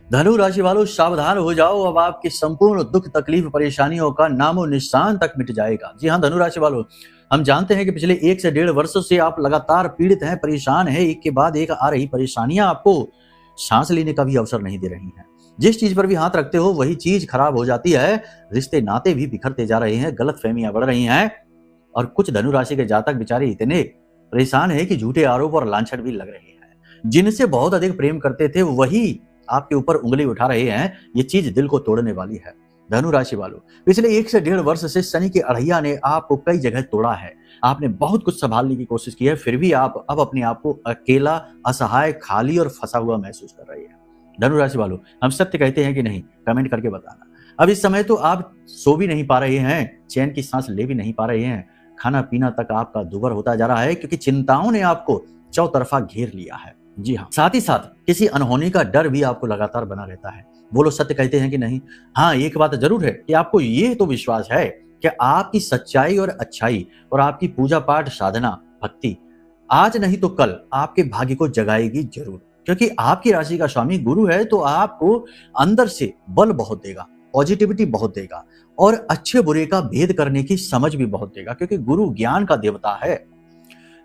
धनु राशि वालों सावधान हो जाओ, अब आपकी संपूर्ण दुख तकलीफ परेशानियों का नामो निशान तक मिट जाएगा। जी हाँ धनु राशि वालों, हम जानते हैं कि पिछले 1 से 1.5 वर्षों से आप लगातार पीड़ित हैं, परेशान हैं, एक के बाद एक आ रही परेशानियां आपको सांस लेने का भी अवसर नहीं दे रही हैं। जिस चीज पर भी हाथ रखते हो वही चीज खराब हो जाती है, रिश्ते नाते भी बिखरते जा रहे हैं, गलतफहमियां बढ़ रही हैं और कुछ धनु राशि के जातक बेचारे इतने परेशान है कि झूठे आरोप और लांछन भी लग रहे हैं। जिनसे बहुत अधिक प्रेम करते थे वही आपके ऊपर उंगली उठा रहे हैं, ये चीज दिल को तोड़ने वाली है। धनु राशि वालों, पिछले 1 से 1.5 वर्ष से शनि की अड़ैया ने आपको कई जगह तोड़ा है। आपने बहुत कुछ संभालने की कोशिश की है, फिर भी आप अब अपने आप को अकेला, असहाय, खाली और फंसा हुआ महसूस कर रहे हैं। धनु राशि वालों, हम सत्य कहते हैं कि नहीं, कमेंट करके बताना। अब इस समय तो आप सो भी नहीं पा रहे हैं, चैन की सांस ले भी नहीं पा रहे हैं, खाना पीना तक आपका दुभर होता जा रहा है क्योंकि चिंताओं ने आपको चौतरफा घेर लिया है। जी हाँ, साथ ही साथ किसी अनहोनी का डर भी आपको लगातार बना रहता है। बोलो सत्य कहते हैं कि नहीं। हाँ, एक बात जरूर है कि आपको ये तो विश्वास है कि आपकी सच्चाई और अच्छाई और आपकी पूजा पाठ, साधना, भक्ति आज नहीं तो कल आपके भाग्य को जगाएगी जरूर, क्योंकि आपकी राशि का स्वामी गुरु है तो आपको अंदर से बल बहुत देगा, पॉजिटिविटी बहुत देगा और अच्छे बुरे का भेद करने की समझ भी बहुत देगा, क्योंकि गुरु ज्ञान का देवता है।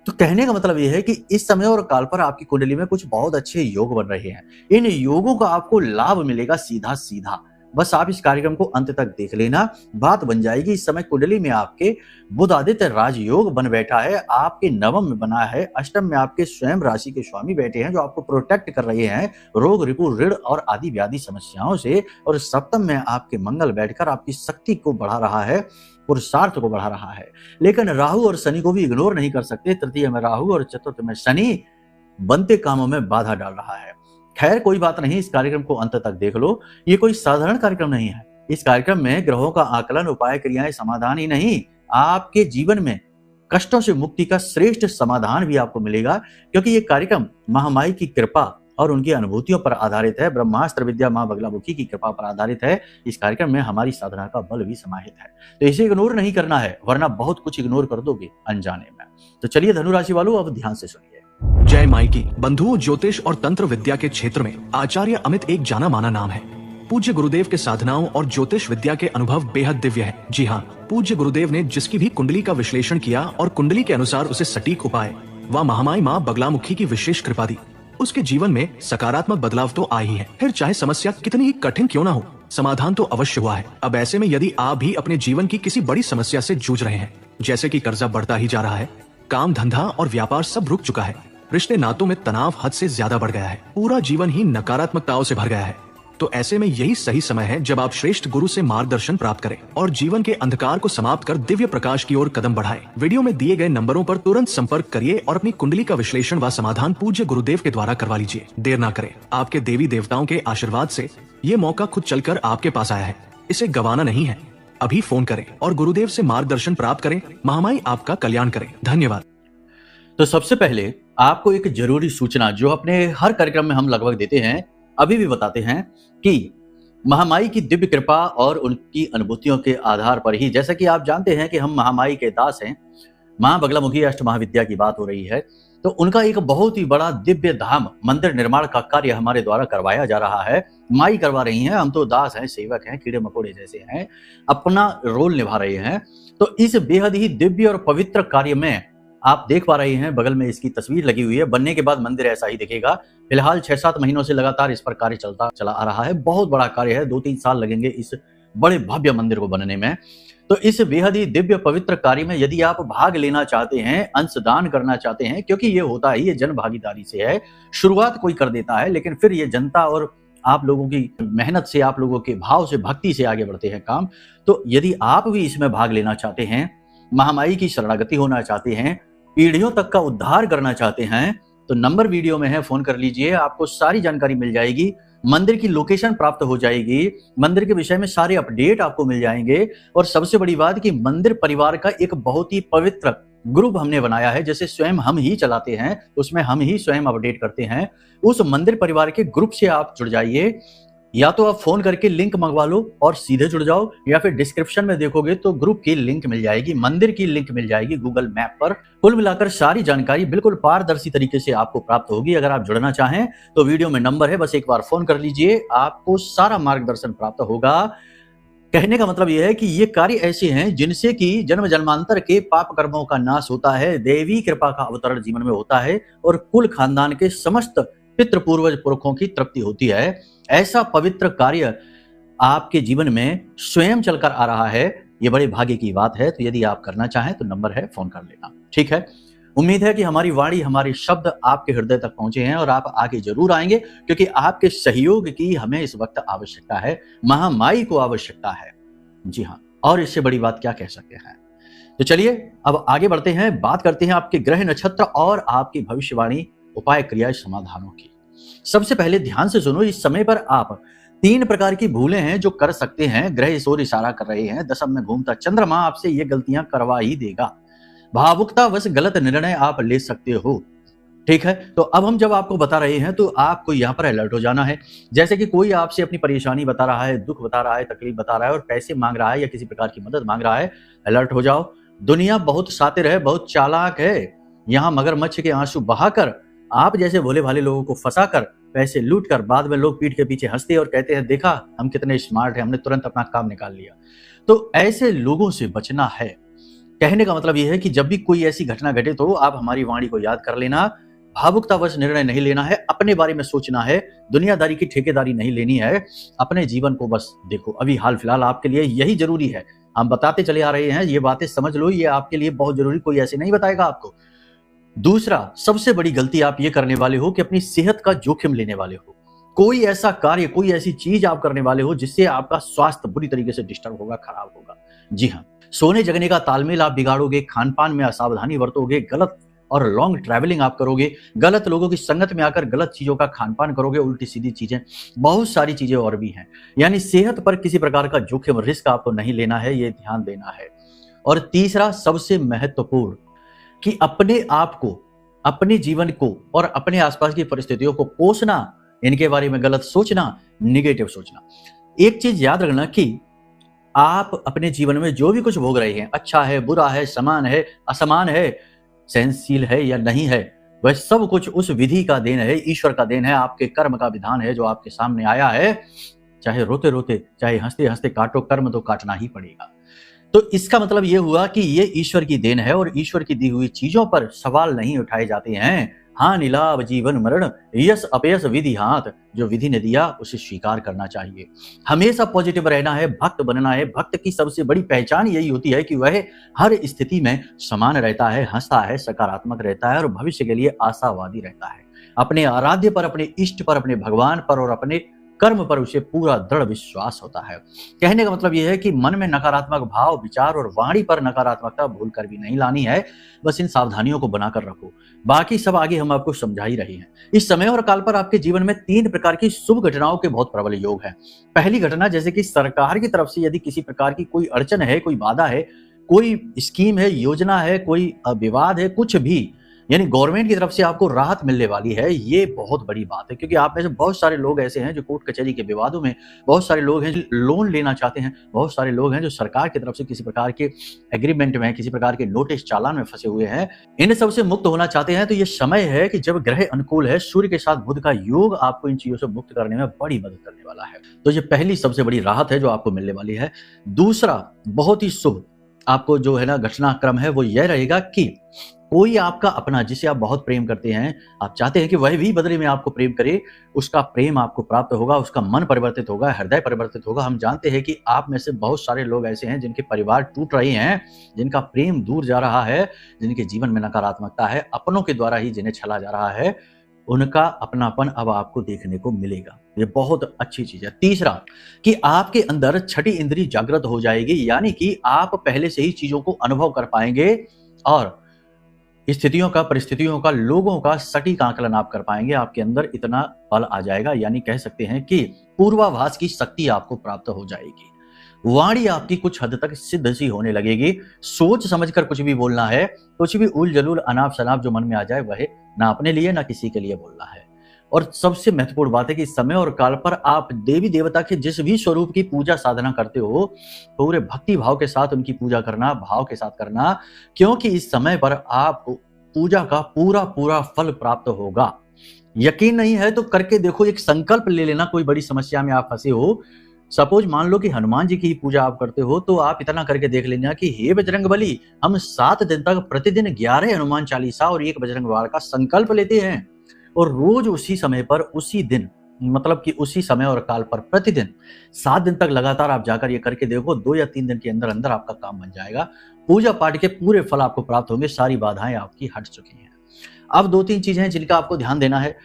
तो कहने का मतलब यह है कि इस समय और काल पर आपकी कुंडली में कुछ बहुत अच्छे योग बन रहे हैं। इन योगों का आपको लाभ मिलेगा सीधा सीधा। बस आप इस कार्यक्रम को अंत तक देख लेना, बात बन जाएगी। इस समय कुंडली में आपके बुध आदित्य राजयोग बन बैठा है, आपके नवम में बना है, अष्टम में आपके स्वयं राशि के स्वामी बैठे हैं जो आपको प्रोटेक्ट कर रहे हैं रोग, रिपु, ऋण और आदि व्याधि समस्याओं से, और सप्तम में आपके मंगल बैठकर आपकी शक्ति को बढ़ा रहा है, पुरुषार्थ को बढ़ा रहा है। लेकिन राहु और शनि को भी इग्नोर नहीं कर सकते। तृतीय में राहु और चतुर्थ में शनि बनते कामों में बाधा डाल रहा है। खैर कोई बात नहीं, इस कार्यक्रम को अंत तक देख लो। ये कोई साधारण कार्यक्रम नहीं है। इस कार्यक्रम में ग्रहों का आकलन, उपाय, क्रियाएं, समाधान ही नहीं, आपके जीवन में कष्टों से मुक्ति का श्रेष्ठ समाधान भी आपको मिलेगा, क्योंकि ये कार्यक्रम महामाई की कृपा और उनकी अनुभूतियों पर आधारित है। ब्रह्मास्त्र विद्या मां बगलामुखी की कृपा पर आधारित है। इस कार्यक्रम में हमारी साधना का बल भी समाहित है, तो इसे इग्नोर नहीं करना है, वरना बहुत कुछ इग्नोर कर दोगे अनजाने में। तो चलिए धनु राशि वालों, अब ध्यान से सुनिए। जय माई की बंधुओं, ज्योतिष और तंत्र विद्या के क्षेत्र में आचार्य अमित एक जाना माना नाम है। पूज्य गुरुदेव के साधनाओं और ज्योतिष विद्या के अनुभव बेहद दिव्य है। जी हाँ, पूज्य गुरुदेव ने जिसकी भी कुंडली का विश्लेषण किया और कुंडली के अनुसार उसे सटीक उपाय व महामाई माँ बगलामुखी की विशेष कृपा दी, उसके जीवन में सकारात्मक बदलाव तो आए ही है। फिर चाहे समस्या कितनी ही कठिन क्यों ना हो, समाधान तो अवश्य हुआ है। अब ऐसे में यदि आप भी अपने जीवन की किसी बड़ी समस्या से जूझ रहे हैं, जैसे कि कर्जा बढ़ता ही जा रहा है, काम धंधा और व्यापार सब रुक चुका है, रिश्ते नातों में तनाव हद से ज्यादा बढ़ गया है, पूरा जीवन ही नकारात्मकताओं से भर गया है, तो ऐसे में यही सही समय है जब आप श्रेष्ठ गुरु से मार्गदर्शन प्राप्त करें और जीवन के अंधकार को समाप्त कर दिव्य प्रकाश की ओर कदम बढ़ाएं। वीडियो में दिए गए नंबरों पर तुरंत संपर्क करिए और अपनी कुंडली का विश्लेषण व समाधान पूज्य गुरुदेव के द्वारा करवा लीजिए। देर ना करें, आपके देवी देवताओं के आशीर्वाद से ये मौका खुद चलकर आपके पास आया है, इसे गंवाना नहीं है। अभी फोन करें और गुरुदेव से मार्गदर्शन प्राप्त करें। महामाई आपका कल्याण करें। धन्यवाद। तो सबसे पहले आपको एक जरूरी सूचना, जो अपने हर कार्यक्रम में हम लगभग देते हैं, अभी भी बताते हैं कि महामाई की दिव्य कृपा और उनकी अनुभूतियों के आधार पर ही, जैसा कि आप जानते हैं कि हम महामाई के दास हैं, मां बगलामुखी अष्ट महाविद्या की बात हो रही है, तो उनका एक बहुत ही बड़ा दिव्य धाम मंदिर निर्माण का कार्य हमारे द्वारा करवाया जा रहा है। माई करवा रही हैं, हम तो दास हैं, सेवक हैं, कीड़े मकोड़े जैसे हैं, अपना रोल निभा रहे हैं। तो इस बेहद ही दिव्य और पवित्र कार्य में आप देख पा रहे हैं, बगल में इसकी तस्वीर लगी हुई है। बनने के बाद मंदिर ऐसा ही दिखेगा। फिलहाल 6-7 महीनों से लगातार इस पर कार्य चला आ रहा है। बहुत बड़ा कार्य है, 2-3 साल लगेंगे इस बड़े भव्य मंदिर को बनने में। तो इस बेहद ही दिव्य पवित्र कार्य में यदि आप भाग लेना चाहते हैं, अंशदान करना चाहते हैं, क्योंकि ये होता ही, ये जन भागीदारी से है। शुरुआत कोई कर देता है, लेकिन फिर ये जनता और आप लोगों की मेहनत से, आप लोगों के भाव से, भक्ति से आगे बढ़ते हैं काम। तो यदि आप भी इसमें भाग लेना चाहते हैं, महामाई की शरणागति होना चाहते हैं, पीढ़ियों तक का उद्धार करना चाहते हैं, तो नंबर वीडियो में है, फोन कर लीजिए, आपको सारी जानकारी मिल जाएगी। मंदिर की लोकेशन प्राप्त हो जाएगी, मंदिर के विषय में सारे अपडेट आपको मिल जाएंगे। और सबसे बड़ी बात कि मंदिर परिवार का एक बहुत ही पवित्र ग्रुप हमने बनाया है, जैसे स्वयं हम ही चलाते हैं, उसमें हम ही स्वयं अपडेट करते हैं। उस मंदिर परिवार के ग्रुप से आप जुड़ जाइए। या तो आप फोन करके लिंक मंगवा लो और सीधे जुड़ जाओ, या फिर डिस्क्रिप्शन में देखोगे तो ग्रुप की लिंक मिल जाएगी, मंदिर की लिंक मिल जाएगी गूगल मैप पर। कुल मिलाकर सारी जानकारी बिल्कुल पारदर्शी तरीके से आपको प्राप्त होगी। अगर आप जुड़ना चाहें तो वीडियो में नंबर है, बस एक बार फोन कर लीजिए, आपको सारा मार्गदर्शन प्राप्त होगा। कहने का मतलब यह है कि ये कार्य ऐसे हैं जिनसे कि जन्म जन्मांतर के पाप कर्मों का नाश होता है, देवी कृपा का अवतरण जीवन में होता है और कुल खानदान के समस्त पितृ पूर्वज पुरखों की तृप्ति होती है। ऐसा पवित्र कार्य आपके जीवन में स्वयं चलकर आ रहा है, ये बड़े भाग्य की बात है। तो यदि आप करना चाहें तो नंबर है, फोन कर लेना। ठीक है, उम्मीद है कि हमारी वाणी, हमारे शब्द आपके हृदय तक पहुंचे हैं और आप आगे जरूर आएंगे, क्योंकि आपके सहयोग की हमें इस वक्त आवश्यकता है, महामाई को आवश्यकता है। जी हाँ, और इससे बड़ी बात क्या कह सकते हैं। तो चलिए अब आगे बढ़ते हैं, बात करते हैं आपके ग्रह नक्षत्र और आपकी भविष्यवाणी, उपाय, क्रिया, समाधानों की। सबसे पहले ध्यान से सुनो, इस समय पर आप 3 प्रकार की भूलें हैं जो कर सकते हैं। ग्रह इस ओर इशारा कर रहे हैं, दशम में घूमता चंद्रमा आपसे ये गलतियां करवा ही देगा। भावुकतावश गलत निर्णय आप ले सकते हो। ठीक है, तो अब हम जब आपको बता रहे हैं तो आपको यहाँ पर अलर्ट हो जाना है। जैसे कि कोई आपसे अपनी परेशानी बता रहा है, दुख बता रहा है, तकलीफ बता रहा है और पैसे मांग रहा है या किसी प्रकार की मदद मांग रहा है, अलर्ट हो जाओ। दुनिया बहुत शातिर है, बहुत चालाक है। यहाँ मगरमच्छ के आंसू बहाकर, आप जैसे भोले भाले लोगों को फंसाकर, पैसे लूट कर, बाद में लोग पीठ के पीछे हंसते और कहते हैं देखा हम कितने स्मार्ट हैं, हमने तुरंत अपना काम निकाल लिया। तो ऐसे लोगों से बचना है। कहने का मतलब यह है कि जब भी कोई ऐसी घटना घटे तो आप हमारी वाणी को याद कर लेना। भावुकतावश निर्णय नहीं लेना है, अपने बारे में सोचना है, दुनियादारी की ठेकेदारी नहीं लेनी है। अपने जीवन को बस देखो, अभी हाल फिलहाल आपके लिए यही जरूरी है। हम बताते चले आ रहे हैं, ये बातें समझ लो, ये आपके लिए बहुत जरूरी, कोई ऐसे नहीं बताएगा आपको। दूसरा, सबसे बड़ी गलती आप ये करने वाले हो कि अपनी सेहत का जोखिम लेने वाले हो। कोई ऐसा कार्य, कोई ऐसी चीज आप करने वाले हो जिससे आपका स्वास्थ्य बुरी तरीके से डिस्टर्ब होगा, खराब होगा। जी हाँ, सोने जगने का तालमेल आप बिगाड़ोगे, खान पान में असावधानी बरतोगे, गलत और लॉन्ग ट्रैवलिंग आप करोगे, गलत लोगों की संगत में आकर गलत चीजों का खान पान करोगे, उल्टी सीधी चीजें, बहुत सारी चीजें और भी हैं। यानी सेहत पर किसी प्रकार का जोखिम, रिस्क आपको नहीं लेना है, ये ध्यान देना है। और तीसरा, सबसे महत्वपूर्ण, कि अपने आप को, अपने जीवन को और अपने आसपास की परिस्थितियों को कोसना, इनके बारे में गलत सोचना, निगेटिव सोचना। एक चीज याद रखना कि आप अपने जीवन में जो भी कुछ भोग रहे हैं, अच्छा है, बुरा है, समान है, असमान है, सहनशील है या नहीं है, वह सब कुछ उस विधि का देन है, ईश्वर का देन है, आपके कर्म का विधान है जो आपके सामने आया है। चाहे रोते रोते, चाहे हंसते हंसते काटो, कर्म तो काटना ही पड़ेगा। तो इसका मतलब यह हुआ कि ये ईश्वर की देन है और ईश्वर की दी हुई चीजों पर सवाल नहीं उठाए जाते हैं। हानि लाभ जीवन मरण, यश अपयश विधि हाथ, जो विधि ने दिया उसे स्वीकार करना चाहिए। हमेशा पॉजिटिव रहना है, भक्त बनना है। भक्त की सबसे बड़ी पहचान यही होती है कि वह हर स्थिति में समान रहता है, हंसता है, सकारात्मक रहता है और भविष्य के लिए आशावादी रहता है। अपने आराध्य पर, अपने इष्ट पर, अपने भगवान पर और अपने कर्म पर उसे पूरा दृढ़ विश्वास होता है। कहने का मतलब यह है कि मन में नकारात्मक भाव, विचार और वाणी पर नकारात्मकता भूल कर भी नहीं लानी है। बस इन सावधानियों को बनाकर रखो, बाकी सब आगे हम आपको समझा ही रहे हैं। इस समय और काल पर आपके जीवन में 3 प्रकार की शुभ घटनाओं के बहुत प्रबल योग है। पहली घटना, जैसे कि सरकार की तरफ से यदि किसी प्रकार की कोई अड़चन है, कोई बाधा है, कोई स्कीम है, योजना है, कोई विवाद है, कुछ भी, यानी गवर्नमेंट की तरफ से आपको राहत मिलने वाली है। ये बहुत बड़ी बात है, क्योंकि आप में से बहुत सारे लोग ऐसे हैं जो कोर्ट कचहरी के विवादों में, बहुत सारे लोग हैं जो लोन लेना चाहते हैं, बहुत सारे लोग हैं जो सरकार की तरफ से किसी प्रकार के एग्रीमेंट में, किसी प्रकार के नोटिस चालान में फंसे हुए हैं। इन सबसे मुक्त होना चाहते हैं तो ये समय है कि जब ग्रह अनुकूल है, सूर्य के साथ बुध का योग आपको इन चीजों से मुक्त करने में बड़ी मदद करने वाला है। तो ये पहली सबसे बड़ी राहत है जो आपको मिलने वाली है। दूसरा, बहुत ही शुभ आपको जो है ना घटनाक्रम है वो यह रहेगा कि कोई आपका अपना, जिसे आप बहुत प्रेम करते हैं, आप चाहते हैं कि वह भी बदले में आपको प्रेम करे, उसका प्रेम आपको प्राप्त होगा, उसका मन परिवर्तित होगा, हृदय परिवर्तित होगा। हम जानते हैं कि आप में से बहुत सारे लोग ऐसे हैं जिनके परिवार टूट रहे हैं, जिनका प्रेम दूर जा रहा है, जिनके जीवन में नकारात्मकता है, अपनों के द्वारा ही जिन्हें छला जा रहा है, उनका अपनापन अब आपको देखने को मिलेगा। ये बहुत अच्छी चीज है। तीसरा, कि आपके अंदर छठी इंद्री जागृत हो जाएगी, यानी कि आप पहले से ही चीजों को अनुभव कर पाएंगे और स्थितियों का, परिस्थितियों का, लोगों का सटीक आकलन आप कर पाएंगे। आपके अंदर इतना बल आ जाएगा, यानी कह सकते हैं कि पूर्वाभास की शक्ति आपको प्राप्त हो जाएगी। वाणी आपकी कुछ हद तक सिद्ध सी होने लगेगी। सोच समझकर कुछ भी बोलना है, कुछ भी उल जलूल, अनाप शनाप जो मन में आ जाए वह ना अपने लिए ना किसी के लिए बोलना है। और सबसे महत्वपूर्ण बात है कि इस समय और काल पर आप देवी देवता के जिस भी स्वरूप की पूजा साधना करते हो, पूरे भक्ति भाव के साथ उनकी पूजा करना, भाव के साथ करना, क्योंकि इस समय पर आपको पूजा का पूरा पूरा फल प्राप्त होगा। यकीन नहीं है तो करके देखो, एक संकल्प ले लेना। कोई बड़ी समस्या में आप फंसे हो, सपोज मान लो कि हनुमान जी की पूजा आप करते हो, तो आप इतना करके देख लेना कि हे बजरंग बली, हम 7 दिन तक प्रतिदिन 11 हनुमान चालीसा और 1 बजरंग बाण का संकल्प लेते हैं और रोज उसी समय पर, उसी दिन, मतलब कि उसी समय और काल पर प्रतिदिन 7 दिन तक लगातार आप जाकर ये करके देखो। 2 या 3 दिन के अंदर अंदर आपका काम बन जाएगा। पूजा पाठ के पूरे फल आपको प्राप्त होंगे। सारी बाधाएं आपकी हट चुकी हैं। अब 2-3 चीजें हैं जिनका आपको ध्यान देना है।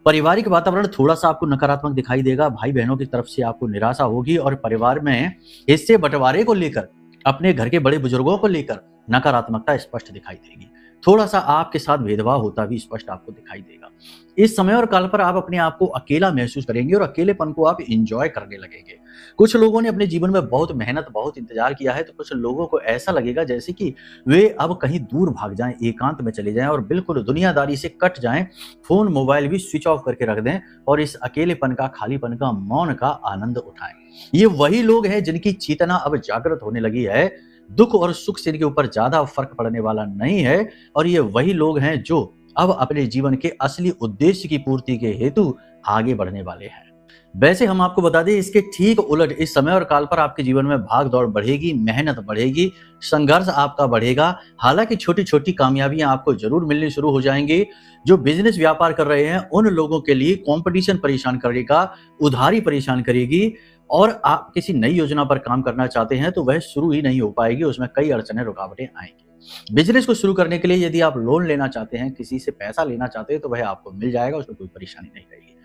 पारिवारिक वातावरण थोड़ा-सा आपको नकारात्मक दिखाई देगा। भाई-बहनों की तरफ से आपको निराशा होगी और परिवार में हिस्से बँटवारे को लेकर, अपने घर के बड़े बुजुर्गों को लेकर नकारात्मकता स्पष्ट दिखाई देगी। थोड़ा-सा आपके साथ भेदभाव होता भी स्पष्ट आपको दिखाई देगा। इस समय और काल पर आप अपने आप को अकेला महसूस करेंगे और अकेलेपन को आप एन्जॉय करने लगेंगे। कुछ लोगों ने अपने जीवन में बहुत मेहनत, बहुत इंतजार किया है, तो कुछ लोगों को ऐसा लगेगा जैसे कि वे अब कहीं दूर भाग जाएँ, एकांत में चले जाएँ और बिल्कुल दुनियादारी से कट जाएँ, फ़ोन, मोबाइल भी स्विच ऑफ करके रख दें और इस अकेलेपन का, खालीपन का, मौन का आनंद उठाएँ। ये वही लोग हैं जिनकी चेतना अब जागृत होने लगी है। दुःख और सुख से इनके ऊपर ज़्यादा फ़र्क पड़ने वाला नहीं है और ये वही लोग हैं जो अब अपने जीवन के असली उद्देश्य की पूर्ति के हेतु आगे बढ़ने वाले हैं। वैसे हम आपको बता दें, इसके ठीक उलट इस समय और काल पर आपके जीवन में भाग-दौड़ बढ़ेगी, मेहनत बढ़ेगी, संघर्ष आपका बढ़ेगा। हालाँकि छोटी-छोटी कामयाबियाँ आपको ज़रूर मिलनी शुरू हो जाएँगी। जो बिज़नेस व्यापार कर रहे हैं, उन लोगों के लिए कॉम्पिटिशन परेशान करेगा, उधारी परेशान करेगी और आप किसी नई योजना पर काम करना चाहते हैं, तो वह शुरू ही नहीं हो पाएगी, उसमें कई अड़चनें, रुकावटें आएँगी। बिज़नेस को शुरू करने के लिए यदि आप लोन लेना चाहते हैं, किसी से पैसा लेना चाहते हैं, तो वह आपको मिल जाएगा, उसमें कोई परेशानी नहीं रहेगी।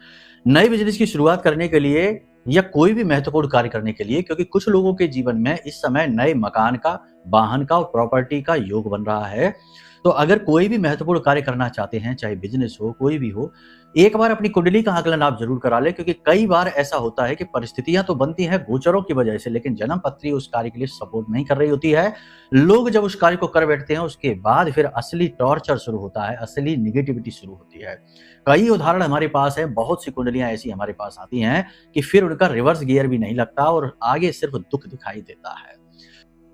नए बिज़नेस की शुरुआत करने के लिए या कोई भी महत्वपूर्ण कार्य करने के लिए, क्योंकि कुछ लोगों के जीवन में इस समय नए मकान का, वाहन का और प्रॉपर्टी का योग बन रहा है। तो अगर कोई भी महत्वपूर्ण कार्य करना चाहते हैं, चाहे बिज़नेस हो, कोई भी हो, एक बार अपनी कुंडली का आकलन आप ज़रूर करा लें, क्योंकि कई बार ऐसा होता है कि परिस्थितियाँ तो बनती हैं गोचरों की वजह से, लेकिन जन्म पत्री उस कार्य के लिए सपोर्ट नहीं कर रही होती है। लोग जब उस कार्य को कर बैठते हैं, उसके बाद फिर असली टॉर्चर शुरू होता है, असली नेगेटिविटी शुरू होती है। कई उदाहरण हमारे पास हैं, बहुत सी कुंडलियाँ ऐसी हमारे पास आती हैं कि फिर उनका रिवर्स गियर भी नहीं लगता और आगे सिर्फ दुःख दिखाई देता है।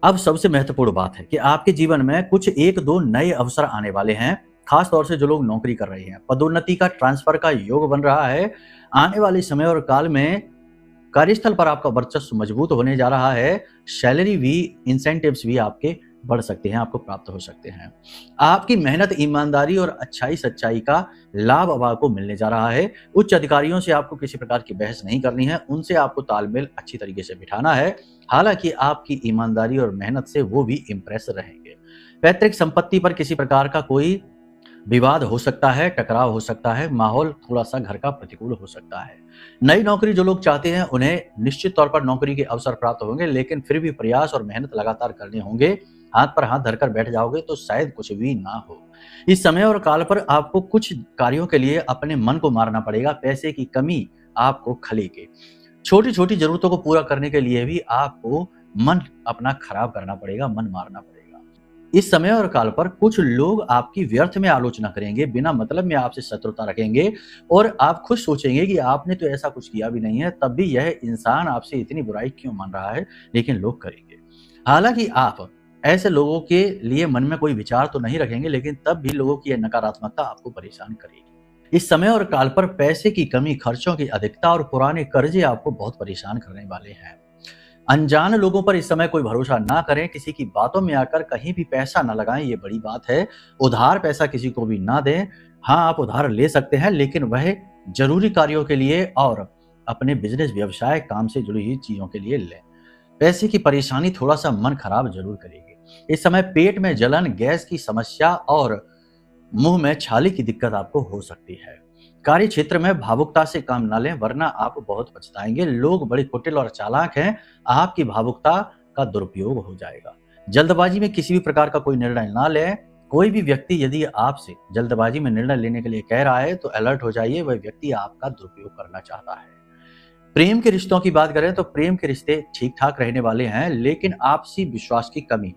अब सबसे महत्वपूर्ण बात है कि आपके जीवन में कुछ 1-2 नए अवसर आने वाले हैं, खास तौर से जो लोग नौकरी कर रहे हैं। पदोन्नति का, ट्रांसफर का योग बन रहा है। आने वाले समय और काल में कार्यस्थल पर आपका वर्चस्व मजबूत होने जा रहा है। सैलरी भी, इंसेंटिव्स भी आपके बढ़ सकते हैं, आपको प्राप्त हो सकते हैं। आपकी मेहनत, ईमानदारी और अच्छाई सच्चाई का लाभ अब आपको मिलने जा रहा है। उच्च अधिकारियों से आपको किसी प्रकार की बहस नहीं करनी है, उनसे आपको तालमेल अच्छी तरीके से बिठाना है। हालांकि आपकी ईमानदारी और मेहनत से वो भी इम्प्रेस रहेंगे। पैतृक संपत्ति पर किसी प्रकार का कोई विवाद हो सकता है, टकराव हो सकता है, माहौल थोड़ा-सा घर का प्रतिकूल हो सकता है। नई नौकरी जो लोग चाहते हैं, उन्हें निश्चित तौर पर नौकरी के अवसर प्राप्त होंगे, लेकिन फिर भी प्रयास और मेहनत लगातार करने होंगे। हाथ पर हाथ धरकर बैठ जाओगे तो शायद कुछ भी ना हो। इस समय और काल पर आपको कुछ कार्यों के लिए अपने मन को मारना पड़ेगा, पैसे की कमी आपको खलेगी। छोटी-छोटी ज़रूरतों को पूरा करने के लिए भी आपको मन अपना खराब करना पड़ेगा, मन मारना पड़ेगा। इस समय और काल पर कुछ लोग आपकी व्यर्थ में आलोचना करेंगे, बिना मतलब में आपसे शत्रुता रखेंगे और आप खुद सोचेंगे कि आपने तो ऐसा कुछ किया भी नहीं है, तब भी यह इंसान आपसे इतनी बुराई क्यों मान रहा है, लेकिन लोग करेंगे। हालाँकि आप ऐसे लोगों के लिए मन में कोई विचार तो नहीं रखेंगे, लेकिन तब भी लोगों की यह नकारात्मकता आपको परेशान करेगी। इस समय और काल पर पैसे की कमी, खर्चों की अधिकता और पुराने कर्जे आपको बहुत परेशान करने वाले हैं। अनजान लोगों पर इस समय कोई भरोसा ना करें, किसी की बातों में आकर कहीं भी पैसा ना लगाएं, ये बड़ी बात है। उधार पैसा किसी को भी ना दें। हाँ, आप उधार ले सकते हैं, लेकिन वह जरूरी कार्यों के लिए और अपने बिजनेस, व्यवसाय, काम से जुड़ी हुई चीजों के लिए लें। पैसे की परेशानी थोड़ा सा मन खराब जरूर करेगी। इस समय पेट में जलन, गैस की समस्या और मुंह में छाले की दिक्कत आपको हो सकती है। कार्य क्षेत्र में भावुकता से काम ना लें, वरना आप बहुत पछताएंगे। लोग बड़े कुटिल और चालाक हैं, आपकी भावुकता का दुरुपयोग हो जाएगा। जल्दबाजी में किसी भी प्रकार का कोई निर्णय ना लें। कोई भी व्यक्ति यदि आपसे जल्दबाजी में निर्णय लेने के लिए कह रहा है तो अलर्ट हो जाइए, वह व्यक्ति आपका दुरुपयोग करना चाहता है। प्रेम के रिश्तों की बात करें तो प्रेम के रिश्ते ठीक ठाक रहने वाले हैं, लेकिन आपसी विश्वास की कमी,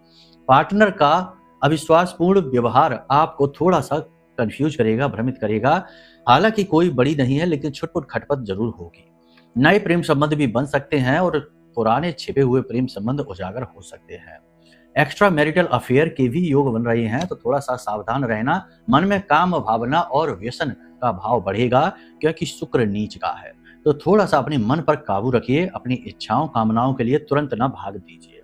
पार्टनर का अविश्वासपूर्ण व्यवहार आपको थोड़ा सा कंफ्यूज करेगा, भ्रमित करेगा। हालांकि कोई बड़ी नहीं है, लेकिन छुटपुट खटपट जरूर होगी। नए प्रेम संबंध भी बन सकते हैं और पुराने छिपे हुए प्रेम संबंध उजागर हो सकते हैं। एक्स्ट्रा मैरिटल अफेयर के भी योग बन रहे हैं, तो थोड़ा सा सावधान रहना। मन में काम भावना और व्यसन का भाव बढ़ेगा, क्योंकि शुक्र नीच का है। तो थोड़ा सा अपने मन पर काबू रखिए, अपनी इच्छाओं कामनाओं के लिए तुरंत ना भाग दीजिए।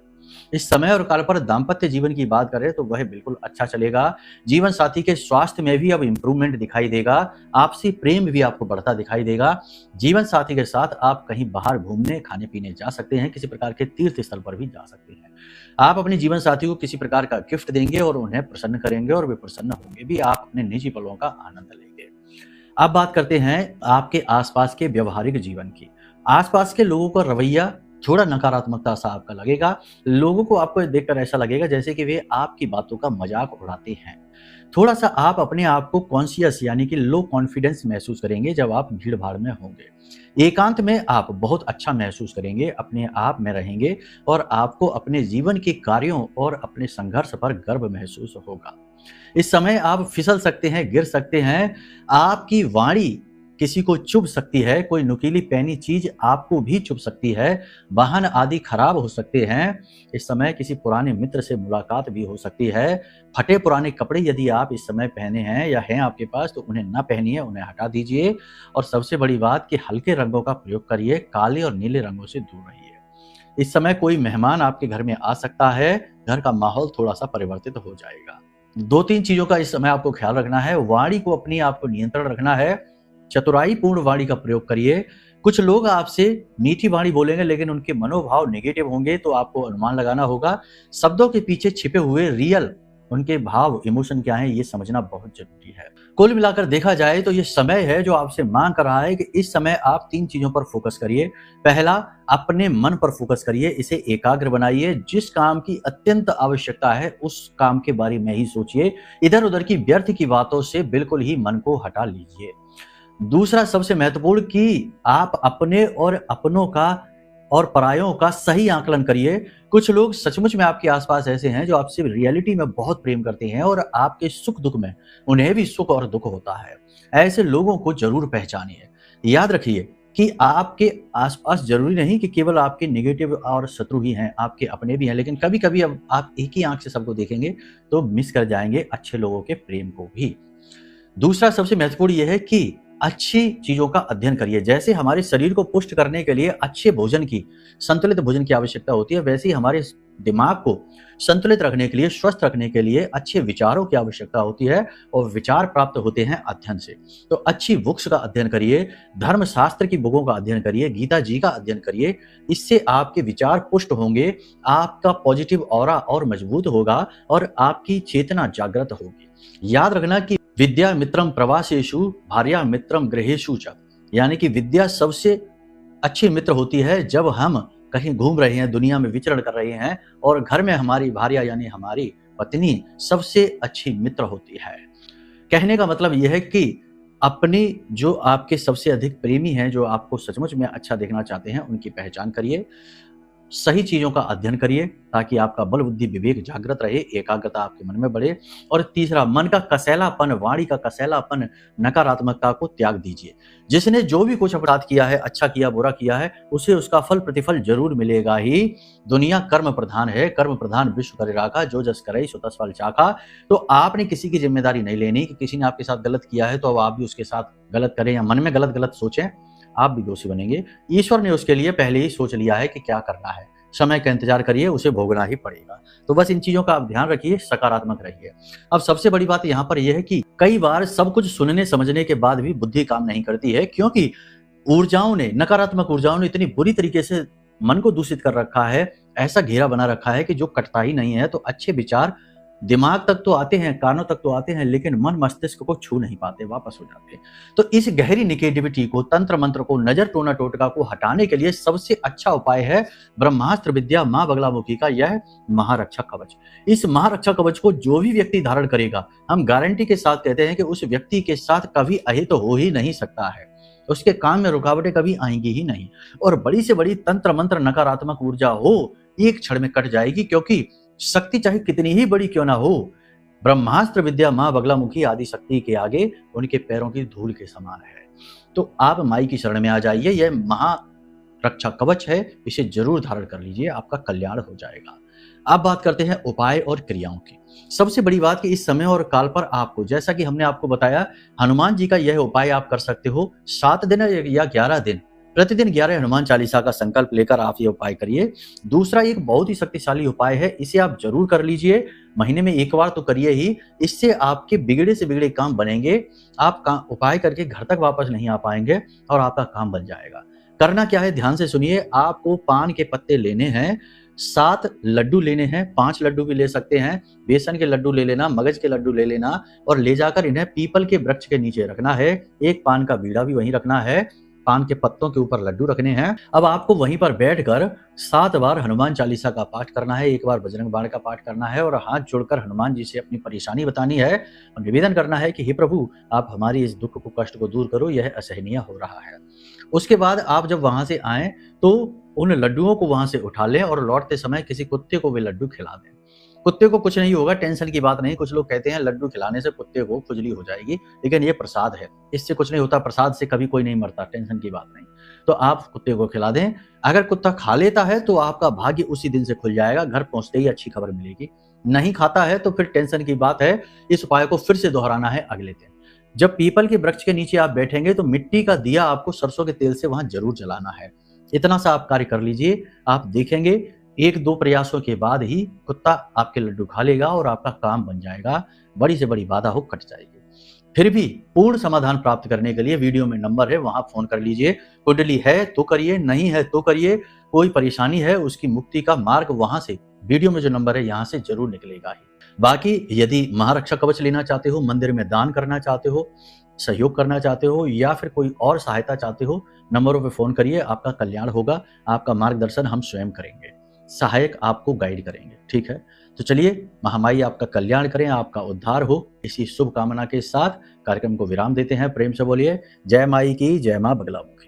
इस समय और काल पर दाम्पत्य जीवन की बात करें तो वह बिल्कुल अच्छा चलेगा। जीवन साथी के स्वास्थ्य में भी अब इंप्रूवमेंट दिखाई देगा। आपसी प्रेम भी आपको बढ़ता दिखाई देगा। जीवन साथी के साथ आप कहीं बाहर घूमने खाने पीने जा सकते हैं, किसी प्रकार के तीर्थ स्थल पर भी जा सकते हैं। आप अपने जीवन साथी को किसी प्रकार का गिफ्ट देंगे और उन्हें प्रसन्न करेंगे, और वे प्रसन्न होंगे भी। आप अपने निजी पलों का आनंद लेंगे। अब बात करते हैं आपके आसपास के व्यवहारिक जीवन की। आसपास के लोगों का रवैया थोड़ा नकारात्मकता सा आपका लगेगा। लोगों को आपको देखकर ऐसा लगेगा जैसे कि वे आपकी बातों का मजाक उड़ाते हैं। थोड़ा सा आप अपने आप को कॉन्शियस यानी कि लो कॉन्फिडेंस महसूस करेंगे जब आप भीड़ भाड़ में होंगे। एकांत में आप बहुत अच्छा महसूस करेंगे, अपने आप में रहेंगे, और आपको अपने जीवन के कार्यों और अपने संघर्ष पर गर्व महसूस होगा। इस समय आप फिसल सकते हैं, गिर सकते हैं, आपकी वाणी किसी को चुभ सकती है, कोई नुकीली पैनी चीज आपको भी चुभ सकती है, वाहन आदि खराब हो सकते हैं। इस समय किसी पुराने मित्र से मुलाकात भी हो सकती है। फटे पुराने कपड़े यदि आप इस समय पहने हैं या हैं आपके पास, तो उन्हें ना पहनिए, उन्हें हटा दीजिए। और सबसे बड़ी बात कि हल्के रंगों का प्रयोग करिए, काले और नीले रंगों से दूर रहिए। इस समय कोई मेहमान आपके घर में आ सकता है, घर का माहौल थोड़ा सा परिवर्तित हो जाएगा। 2-3 चीजों का इस समय आपको ख्याल रखना है। वाणी को अपनी आपको नियंत्रण रखना है। चतुराई पूर्ण वाणी का प्रयोग करिए। कुछ लोग आपसे मीठी वाणी बोलेंगे, लेकिन उनके मनोभाव नेगेटिव होंगे, तो आपको अनुमान लगाना होगा। शब्दों के पीछे छिपे हुए रियल उनके भाव इमोशन क्या है, ये समझना बहुत जरूरी है। कुल मिलाकर देखा जाए तो ये समय है जो आपसे मांग कर रहा है कि इस समय आप 3 चीजों पर फोकस करिए। पहला, अपने मन पर फोकस करिए, इसे एकाग्र बनाइए। जिस काम की अत्यंत आवश्यकता है उस काम के बारे में ही सोचिए। इधर उधर की व्यर्थ की बातों से बिल्कुल ही मन को हटा लीजिए। दूसरा सबसे महत्वपूर्ण कि आप अपने और अपनों का और परायों का सही आकलन करिए। कुछ लोग सचमुच में आपके आसपास ऐसे हैं जो आपसे रियलिटी में बहुत प्रेम करते हैं, और आपके सुख दुख में उन्हें भी सुख और दुख होता है। ऐसे लोगों को जरूर पहचानिए। याद रखिए कि आपके आसपास जरूरी नहीं कि केवल आपके नेगेटिव और शत्रु ही हैं, आपके अपने भी हैं, लेकिन कभी कभी अब आप एक ही आंख से सबको देखेंगे तो मिस कर जाएंगे अच्छे लोगों के प्रेम को भी। दूसरा सबसे महत्वपूर्ण यह है कि अच्छी चीजों का अध्ययन करिए। जैसे हमारे शरीर को पुष्ट करने के लिए अच्छे भोजन की, संतुलित भोजन की आवश्यकता होती है, वैसे ही हमारे दिमाग को संतुलित रखने के लिए, स्वस्थ रखने के लिए अच्छे विचारों की आवश्यकता होती है, और विचार प्राप्त होते हैं अध्ययन से। तो अच्छी बुक्स का अध्ययन करिए, धर्मशास्त्र की बुकों का अध्ययन करिए, गीता जी का अध्ययन करिए। इससे आपके विचार पुष्ट होंगे, आपका पॉजिटिव ऑरा और मजबूत होगा, और आपकी चेतना जागृत होगी। याद रखना कि विद्या मित्रम प्रवासेषु भार्या मित्रम गृहेषु च, यानी कि विद्या सबसे अच्छी मित्र होती है जब हम कहीं घूम रहे हैं, दुनिया में विचरण कर रहे हैं, और घर में हमारी भार्या यानी हमारी पत्नी सबसे अच्छी मित्र होती है। कहने का मतलब यह है कि अपनी जो आपके सबसे अधिक प्रेमी हैं, जो आपको सचमुच में अच्छा देखना चाहते हैं, उनकी पहचान करिए। सही चीजों का अध्ययन करिए ताकि आपका बल बुद्धि विवेक जागृत रहे, एकाग्रता आपके मन में बढ़े। और तीसरा, मन का कसैलापन, वाणी का कसैलापन, नकारात्मकता को त्याग दीजिए। जिसने जो भी कुछ अपराध किया है, अच्छा किया बुरा किया है, उसे उसका फल प्रतिफल जरूर मिलेगा ही। दुनिया कर्म प्रधान है, कर्म प्रधान विश्व करे राखा, जो जस करे सो तस फल चाखा। तो आपने किसी की जिम्मेदारी नहीं लेनी कि किसी ने आपके साथ गलत किया है तो अब आप भी उसके साथ गलत करें, या मन में गलत गलत सोचें, आप भी दोषी बनेंगे। ईश्वर ने उसके लिए पहले ही सोच लिया है कि क्या करना है। समय का इंतजार करिए, उसे भोगना ही पड़ेगा। तो बस इन चीजों का आप ध्यान रखिए, सकारात्मक रहिए। अब सबसे बड़ी बात यहाँ पर यह है कि कई बार सब कुछ सुनने समझने के बाद भी बुद्धि काम नहीं करती है, क्योंकि ऊर्जाओं ने, नकारात्मक ऊर्जाओं ने इतनी बुरी तरीके से मन को दूषित कर रखा है, ऐसा घेरा बना रखा है कि जो कटता ही नहीं है। तो अच्छे विचार दिमाग तक तो आते हैं, कानों तक तो आते हैं, लेकिन मन मस्तिष्क को छू नहीं पाते, वापस हो जाते हैं। तो इस गहरी निगेटिविटी को, तंत्र मंत्र को, नजर टोना टोटका को हटाने के लिए सबसे अच्छा उपाय है ब्रह्मास्त्र विद्या मां बगलामुखी का यह महारक्षा कवच। इस महारक्षा कवच को जो भी व्यक्ति धारण करेगा, हम गारंटी के साथ कहते हैं कि उस व्यक्ति के साथ कभी अहित हो ही नहीं सकता है, उसके काम में रुकावटें कभी आएंगी ही नहीं। और बड़ी से बड़ी तंत्र मंत्र नकारात्मक ऊर्जा हो, एक क्षण में कट जाएगी, क्योंकि शक्ति चाहे कितनी ही बड़ी क्यों ना हो, ब्रह्मास्त्र विद्या माँ बगलामुखी आदि शक्ति के आगे उनके पैरों की धूल के समान है। तो आप माई की शरण में आ जाइए, यह महा रक्षा कवच है, इसे जरूर धारण कर लीजिए, आपका कल्याण हो जाएगा। अब बात करते हैं उपाय और क्रियाओं की। सबसे बड़ी बात कि इस समय और काल पर आपको, जैसा कि हमने आपको बताया, हनुमान जी का यह उपाय आप कर सकते हो 7 दिन या 11 दिन, प्रतिदिन 11 हनुमान चालीसा का संकल्प लेकर आप ये उपाय करिए। दूसरा एक बहुत ही शक्तिशाली उपाय है, इसे आप जरूर कर लीजिए, महीने में एक बार तो करिए ही, इससे आपके बिगड़े से बिगड़े काम बनेंगे, आप उपाय करके घर तक वापस नहीं आ पाएंगे और आपका काम बन जाएगा। करना क्या है, ध्यान से सुनिए। आपको पान के पत्ते लेने हैं, 7 लड्डू लेने हैं, 5 लड्डू भी ले सकते हैं, बेसन के लड्डू ले लेना, मगज के लड्डू ले लेना और ले जाकर इन्हें पीपल के वृक्ष के नीचे रखना है। एक पान का बीड़ा भी वहीं रखना है, पान के पत्तों के ऊपर लड्डू रखने हैं। अब आपको वहीं पर बैठकर 7 बार हनुमान चालीसा का पाठ करना है, 1 बार बजरंग बाण का पाठ करना है और हाथ जोड़कर हनुमान जी से अपनी परेशानी बतानी है और निवेदन करना है कि हे प्रभु, आप हमारी इस दुख को, कष्ट को दूर करो, यह असहनीय हो रहा है। उसके बाद आप जब वहां से आए तो उन लड्डुओं को वहां से उठा लें और लौटते समय किसी कुत्ते को वे लड्डू खिला दें। कुत्ते को कुछ नहीं होगा, टेंशन की बात नहीं। कुछ लोग कहते हैं लड्डू खिलाने से कुत्ते को खुजली हो जाएगी, लेकिन ये प्रसाद है, इससे कुछ नहीं होता, प्रसाद से कभी कोई नहीं मरता, टेंशन की बात नहीं। तो आप कुत्ते को खिला दें। अगर कुत्ता खा लेता है तो आपका भाग्य उसी दिन से खुल जाएगा, घर पहुंचते ही अच्छी खबर मिलेगी। नहीं खाता है तो फिर टेंशन की बात है। इस उपाय को फिर से दोहराना है अगले दिन। जब पीपल के वृक्ष के नीचे आप बैठेंगे तो मिट्टी का दिया आपको सरसों के तेल से वहां जरूर जलाना है। इतना सा आप कार्य कर लीजिए, आप देखेंगे 1-2 प्रयासों के बाद ही कुत्ता आपके लड्डू खा लेगा और आपका काम बन जाएगा, बड़ी से बड़ी बाधा हो कट जाएगी। फिर भी पूर्ण समाधान प्राप्त करने के लिए वीडियो में नंबर है, वहां फोन कर लीजिए। कुंडली है तो करिए, नहीं है तो करिए, कोई परेशानी है उसकी मुक्ति का मार्ग वहां से, वीडियो में जो नंबर है यहां से जरूर निकलेगा ही। बाकी यदि महारक्षा कवच लेना चाहते हो, मंदिर में दान करना चाहते हो, सहयोग करना चाहते हो या फिर कोई और सहायता चाहते हो, नंबरों पे फोन करिए, आपका कल्याण होगा, आपका मार्गदर्शन हम स्वयं करेंगे, सहायक आपको गाइड करेंगे। ठीक है, तो चलिए, महामाई आपका कल्याण करें, आपका उद्धार हो, इसी शुभ कामना के साथ कार्यक्रम को विराम देते हैं। प्रेम से बोलिए जय माई की, जय मां बगलामुखी।